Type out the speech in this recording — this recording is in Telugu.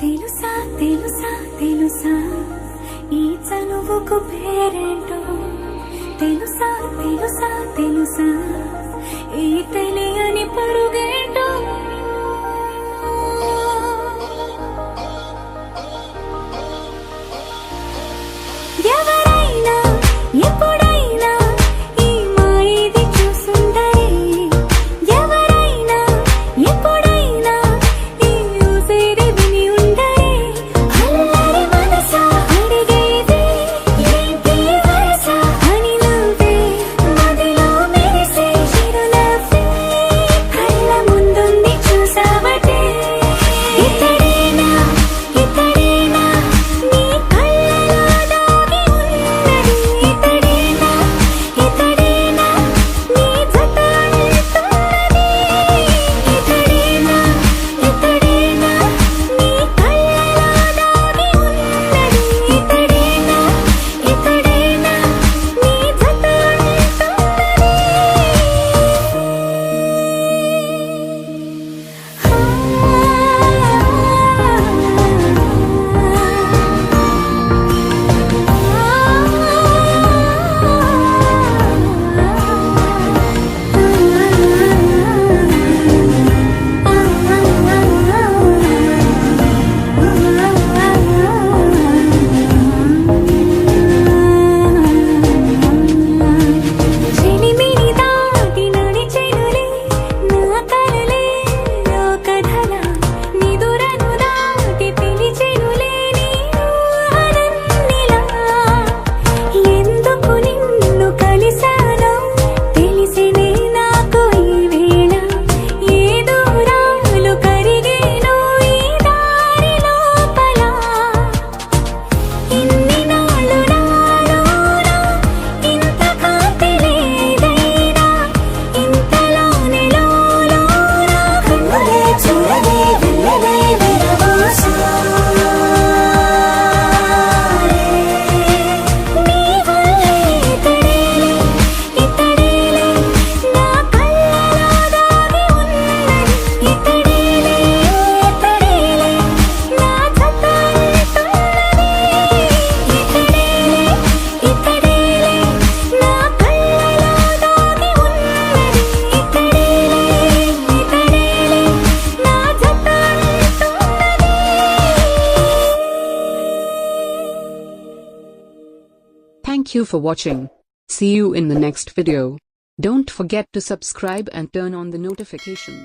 తెలుసా తెలుసా తెలుసా ఈ చనువుకు పేరేంటో తెలుసా తెలుసా తెలుసా ఈ తెలియని పరుగేంటో ఎవరైనా ఎప్పుడైనా ఈ మాయది చూసుందరే ఎవరైనా ఎప్పుడైనా ఈ ఊసేది విని ఉండరే అల్లరి మనసా అడిగేది ఏంటి వరస అని నవ్వే మదిలో మెరిసే చిరునవ్వే కళ్ళ ముందుంది చూసావటే ఇతడేనా ఇతడేనా నీ కళ్ళలో దాగి ఉన్నది ఇతడేనా ఇతడేనా నీ జత అంటున్నది ఇతడేనా ఇతడేనా నీ కళ్ళలో దాగి ఉన్నది ఇతడేనా ఇతడేనా నీ జత చెలిమిని దాటి నడిచెనులే నా కలలే లోకధల నిదురను దాటి పిలిచెనులే నీ ఊహలన్నిలా ఎందుకు నిన్ను కలిసానో తెలిసినే నాకు ఈ వేళ ఏ దూరాలు కరిగేనో ఈ దారి లోపల ఇన్ని నాళ్ళు నాలోనా ఇంత కాంతి లేదైనా ఇంతలోనే లోలోన కన్నులే చూడలే వెళ్ళలే విరబోసారే నీ వల్లే ఇతడేలే ఇతడేలే నా కళ్ళలో దాగి ఉన్నది ఇతడేలే ఇతడేలే నా జత అంటున్నది ఇతడేలే ఇతడేలే నా కళ్ళలో దాగి ఉన్నది ఇతడేలే ఇతడేలే నా జత అంటున్నది. Thank you for watching. See you in the next video. Don't forget to subscribe and turn on the notification.